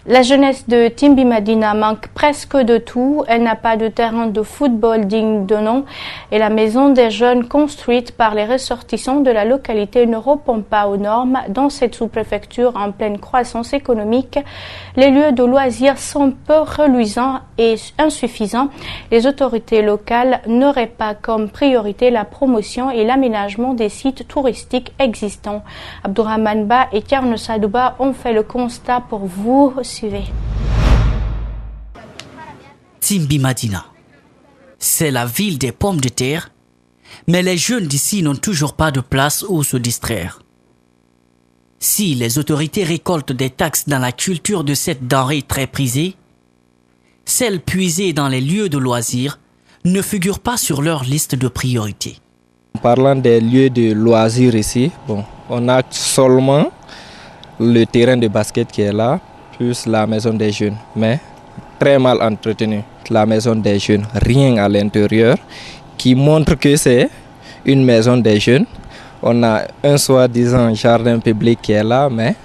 La jeunesse de Timbi Madina manque presque de tout. Elle n'a pas de terrain de football digne de nom et la maison des jeunes construite par les ressortissants de la localité ne répond pas aux normes. Dans cette sous-préfecture en pleine croissance économique, les lieux de loisirs sont peu reluisants et insuffisants. Les autorités locales n'auraient pas comme priorité la promotion et l'aménagement des sites touristiques existants. Abdourahmane Ba et Thierno Sadouba ont fait le constat pour vous. Suivez. Timbi Madina, c'est la ville des pommes de terre, mais les jeunes d'ici n'ont toujours pas de place où se distraire. Si les autorités récoltent des taxes dans la culture de cette denrée très prisée, celles puisées dans les lieux de loisirs ne figurent pas sur leur liste de priorités. En parlant des lieux de loisirs ici, on a seulement le terrain de basket qui est là, plus la maison des jeunes, mais très mal entretenue. La maison des jeunes, rien à l'intérieur, qui montre que c'est une maison des jeunes. On a un soi-disant jardin public qui est là, mais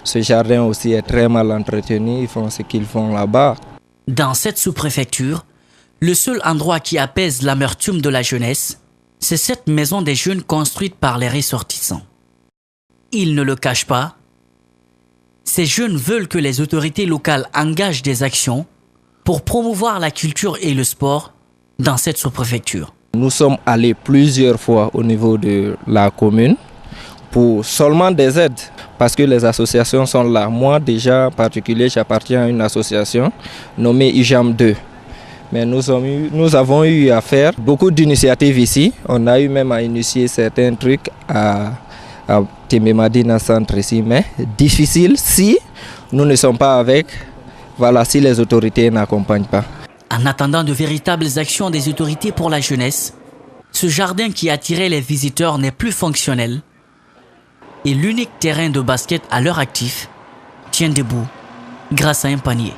ce jardin aussi est très mal entretenu. Ils font ce qu'ils font là-bas. Dans cette sous-préfecture, le seul endroit qui apaise l'amertume de la jeunesse, c'est cette maison des jeunes construite par les ressortissants. Ils ne le cachent pas. Ces jeunes veulent que les autorités locales engagent des actions pour promouvoir la culture et le sport dans cette sous-préfecture. Nous sommes allés plusieurs fois au niveau de la commune pour seulement des aides, parce que les associations sont là. Moi déjà en particulier, j'appartiens à une association nommée IJAM 2. Mais nous avons eu à faire beaucoup d'initiatives ici. On a eu même à initier certains trucs à Timbi Madina centre ici, mais difficile si nous ne sommes pas avec, si les autorités n'accompagnent pas. En attendant de véritables actions des autorités pour la jeunesse, ce jardin qui attirait les visiteurs n'est plus fonctionnel et l'unique terrain de basket à leur actif tient debout grâce à un panier.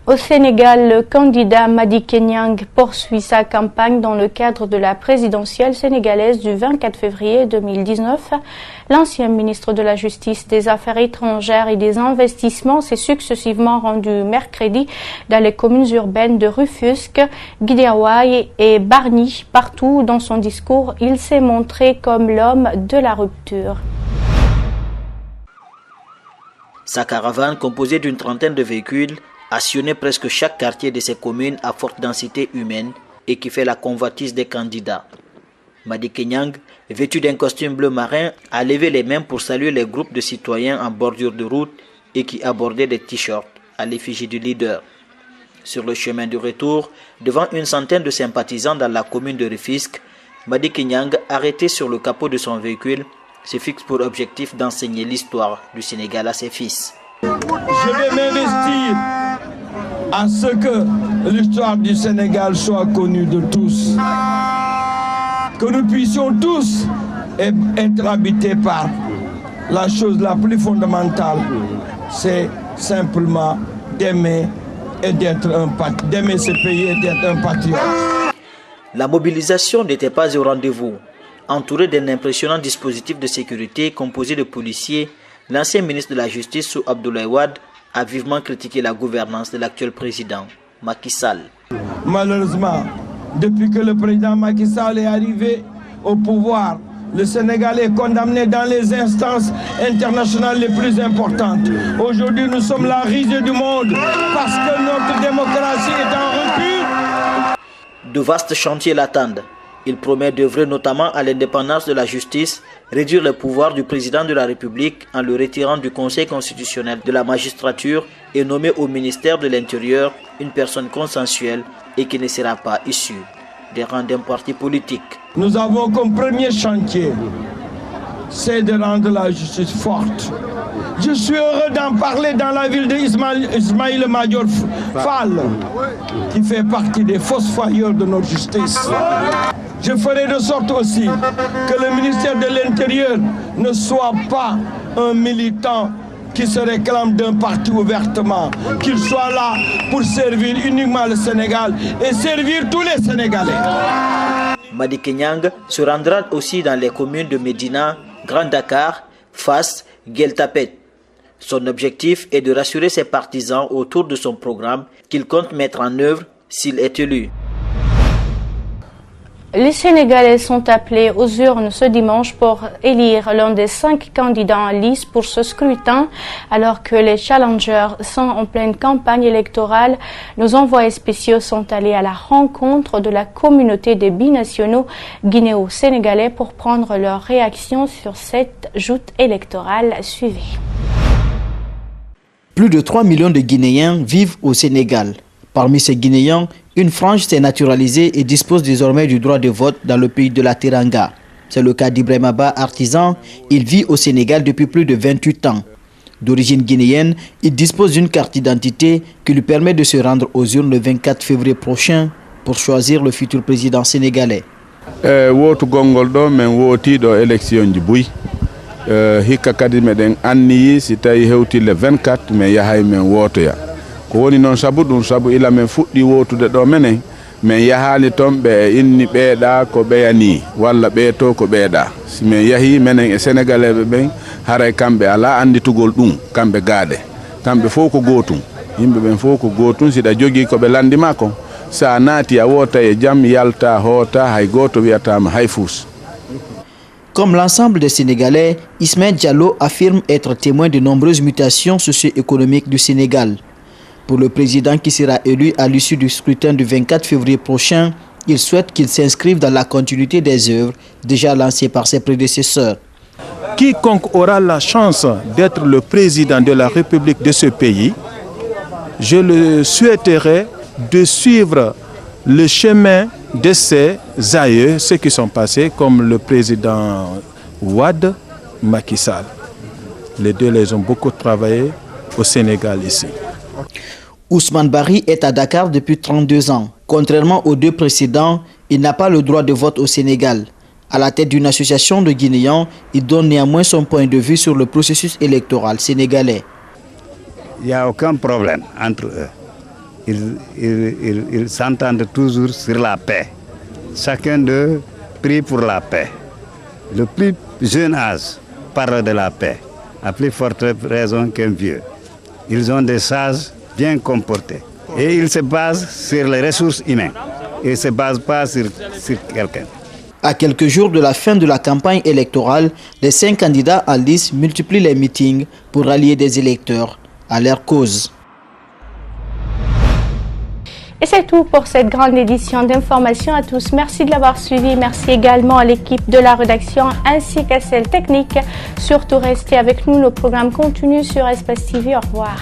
Au Sénégal, le candidat Madické Niang poursuit sa campagne dans le cadre de la présidentielle sénégalaise du 24 février 2019. L'ancien ministre de la Justice, des Affaires étrangères et des Investissements s'est successivement rendu mercredi dans les communes urbaines de Rufisque, Guédiawaye et Bargny. Partout dans son discours, il s'est montré comme l'homme de la rupture. Sa caravane, composée d'une trentaine de véhicules, a sillonné presque chaque quartier de ces communes à forte densité humaine et qui fait la convoitise des candidats. Madické Niang, vêtu d'un costume bleu marin, a levé les mains pour saluer les groupes de citoyens en bordure de route et qui abordaient des t-shirts à l'effigie du leader. Sur le chemin du retour, devant une centaine de sympathisants dans la commune de Rufisque, Madické Niang, arrêté sur le capot de son véhicule, se fixe pour objectif d'enseigner l'histoire du Sénégal à ses fils. Je vais m'investir à ce que l'histoire du Sénégal soit connue de tous. Que nous puissions tous être habités par la chose la plus fondamentale, c'est simplement d'aimer et d'aimer ce pays et d'être un patriote. La mobilisation n'était pas au rendez-vous. Entouré d'un impressionnant dispositif de sécurité composé de policiers, l'ancien ministre de la Justice, Sou Abdoulaye Wade, a vivement critiqué la gouvernance de l'actuel président, Macky Sall. Malheureusement, depuis que le président Macky Sall est arrivé au pouvoir, le Sénégal est condamné dans les instances internationales les plus importantes. Aujourd'hui, nous sommes la risée du monde parce que notre démocratie est en rupture. De vastes chantiers l'attendent. Il promet d'œuvrer notamment à l'indépendance de la justice, réduire le pouvoir du président de la République en le retirant du Conseil constitutionnel de la magistrature et nommer au ministère de l'Intérieur une personne consensuelle et qui ne sera pas issue des rangs d'un parti politique. Nous avons comme premier chantier, c'est de rendre la justice forte. Je suis heureux d'en parler dans la ville d'Ismaïla Madior Fall, qui fait partie des fossoyeurs de notre justice. Je ferai de sorte aussi que le ministère de l'Intérieur ne soit pas un militant qui se réclame d'un parti ouvertement, qu'il soit là pour servir uniquement le Sénégal et servir tous les Sénégalais. Madické Niang se rendra aussi dans les communes de Médina, Grand Dakar, Fass, Gueltapet. Son objectif est de rassurer ses partisans autour de son programme qu'il compte mettre en œuvre s'il est élu. Les Sénégalais sont appelés aux urnes ce dimanche pour élire l'un des 5 candidats en lice pour ce scrutin. Alors que les challengers sont en pleine campagne électorale, nos envoyés spéciaux sont allés à la rencontre de la communauté des binationaux guinéo-sénégalais pour prendre leur réaction sur cette joute électorale. Suivez. Plus de 3 millions de Guinéens vivent au Sénégal. Parmi ces Guinéens, une frange s'est naturalisée et dispose désormais du droit de vote dans le pays de la Teranga. C'est le cas d'Ibrahima Ba, artisan. Il vit au Sénégal depuis plus de 28 ans. D'origine guinéenne, il dispose d'une carte d'identité qui lui permet de se rendre aux urnes le 24 février prochain pour choisir le futur président sénégalais. Wotu gongol do men woti do élection ji buy hikka kadi meden anni si tawi hewti le 24 men yahay men wotoya ko woni non sabu dum sabu ila men fuddi wotude do menen men yahali ton be inni beeda ko beyani walla beeto ko beeda si men yahi menen e sénégalais be ben haray kambe ala anditugol dum kambe gaade kambe fo ko gotum yimbe ben fo ko gotum sida jogi ko be landima ko sa naati a wota e jam yalta hota hay goto wiatama hay fous. Comme l'ensemble des Sénégalais, Ismaël Diallo affirme être témoin de nombreuses mutations socio-économiques du Sénégal. Pour le président qui sera élu à l'issue du scrutin du 24 février prochain, il souhaite qu'il s'inscrive dans la continuité des œuvres déjà lancées par ses prédécesseurs. Quiconque aura la chance d'être le président de la République de ce pays, je le souhaiterais de suivre le chemin de ses aïeux, ceux qui sont passés, comme le président Wade, Macky Sall. Les deux les ont beaucoup travaillé au Sénégal ici. Ousmane Bari est à Dakar depuis 32 ans. Contrairement aux deux précédents, il n'a pas le droit de vote au Sénégal. À la tête d'une association de Guinéens, il donne néanmoins son point de vue sur le processus électoral sénégalais. Il n'y a aucun problème entre eux. Ils s'entendent toujours sur la paix. Chacun d'eux prie pour la paix. Le plus jeune âge parle de la paix, à plus forte raison qu'un vieux. Ils ont des sages bien comportés. Et ils se basent sur les ressources humaines. Ils ne se basent pas sur quelqu'un. À quelques jours de la fin de la campagne électorale, les 5 candidats en lice multiplient les meetings pour rallier des électeurs à leur cause. Et c'est tout pour cette grande édition d'Information à tous. Merci de l'avoir suivi. Merci également à l'équipe de la rédaction ainsi qu'à celle technique. Surtout restez avec nous. Le programme continue sur Espace TV. Au revoir.